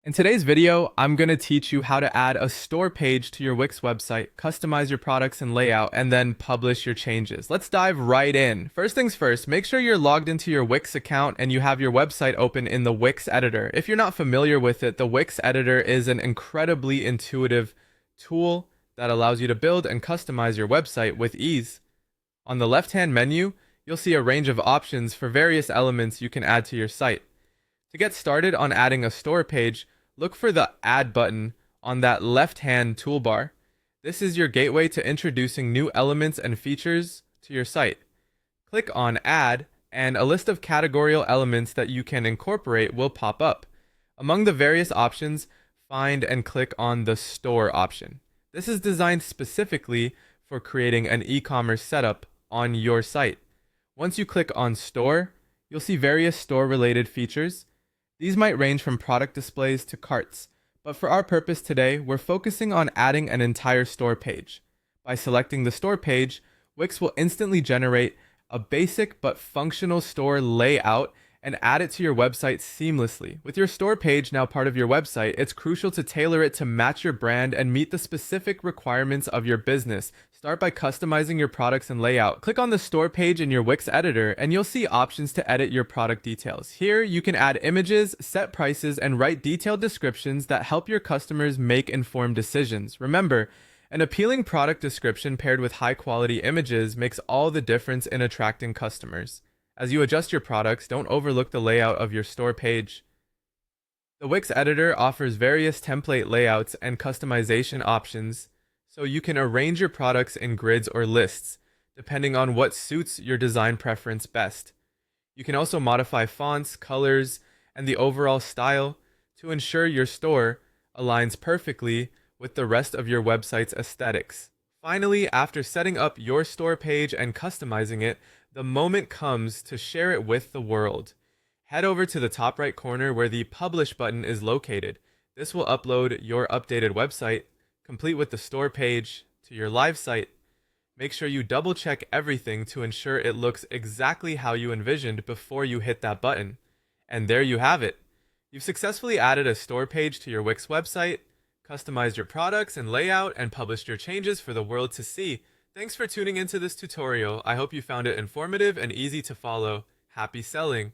In today's video, I'm going to teach you how to add a store page to your Wix website, customize your products and layout, and then publish your changes. Let's dive right in. First things first, make sure you're logged into your Wix account and you have your website open in the Wix editor. If you're not familiar with it, the Wix editor is an incredibly intuitive tool that allows you to build and customize your website with ease. On the left-hand menu, you'll see a range of options for various elements you can add to your site. To get started on adding a store page, look for the Add button on that left-hand toolbar. This is your gateway to introducing new elements and features to your site. Click on Add, and a list of categorical elements that you can incorporate will pop up. Among the various options, find and click on the Store option. This is designed specifically for creating an e-commerce setup on your site. Once you click on Store, you'll see various store-related features. These might range from product displays to carts, but for our purpose today, we're focusing on adding an entire store page. By selecting the store page, Wix will instantly generate a basic but functional store layout and add it to your website seamlessly. With your store page now part of your website, it's crucial to tailor it to match your brand and meet the specific requirements of your business. Start by customizing your products and layout. Click on the store page in your Wix editor and you'll see options to edit your product details. Here, you can add images, set prices, and write detailed descriptions that help your customers make informed decisions. Remember, an appealing product description paired with high-quality images makes all the difference in attracting customers. As you adjust your products, don't overlook the layout of your store page. The Wix editor offers various template layouts and customization options, so you can arrange your products in grids or lists, depending on what suits your design preference best. You can also modify fonts, colors, and the overall style to ensure your store aligns perfectly with the rest of your website's aesthetics. Finally, after setting up your store page and customizing it, the moment comes to share it with the world. Head over to the top right corner where the Publish button is located. This will upload your updated website, complete with the store page, to your live site. Make sure you double check everything to ensure it looks exactly how you envisioned before you hit that button. And there you have it. You've successfully added a store page to your Wix website, customized your products and layout, and published your changes for the world to see. Thanks for tuning into this tutorial. I hope you found it informative and easy to follow. Happy selling!